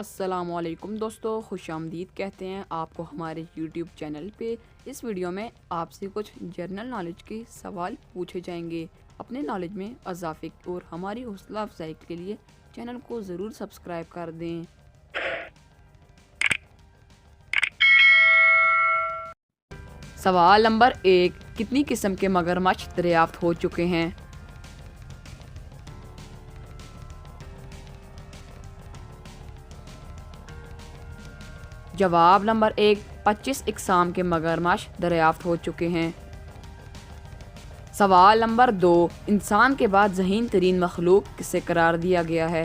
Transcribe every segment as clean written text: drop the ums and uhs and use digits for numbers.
अस्सलामुअलैकुम दोस्तों, खुशामदीद कहते हैं आपको हमारे यूट्यूब चैनल पे। इस वीडियो में आपसे कुछ जनरल नॉलेज के सवाल पूछे जाएंगे। अपने नॉलेज में इजाफे और हमारी हौसला अफजाई के लिए चैनल को ज़रूर सब्सक्राइब कर दें। सवाल नंबर 1, कितनी किस्म के मगरमच्छ दरियाफ्त हो चुके हैं? जवाब नंबर 1, 25 इकसाम के मगरमच्छ दरियाफ्त हो चुके हैं। सवाल नंबर 2, इंसान के बाद ज़हीन तरीन मखलूक किसे करार दिया गया है?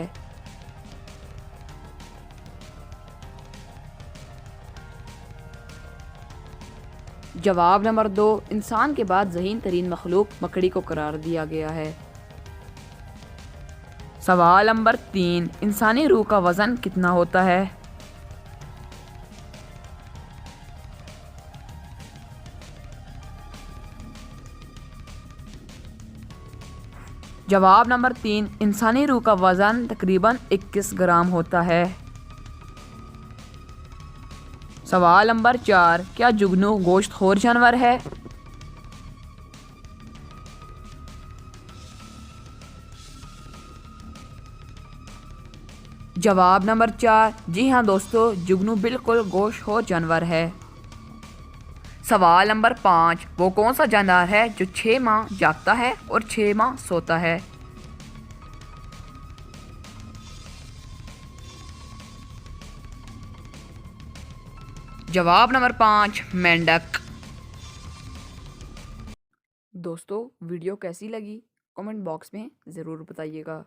जवाब नंबर 2, इंसान के बाद ज़हीन तरीन मखलूक मकड़ी को करार दिया गया है। सवाल नंबर 3, इंसानी रूह का वज़न कितना होता है? जवाब नंबर 3, इंसानी रूह का वज़न तकरीबन 21 ग्राम होता है। सवाल नंबर 4, क्या जुगनू गोश्तखोर जानवर है? जवाब नंबर 4, जी हाँ दोस्तों, जुगनू बिल्कुल गोश्तखोर जानवर है। सवाल नंबर 5, वो कौन सा जानवर है जो 6 माह जागता है और 6 माह सोता है? जवाब नंबर 5, मेंढक। दोस्तों, वीडियो कैसी लगी कमेंट बॉक्स में ज़रूर बताइएगा।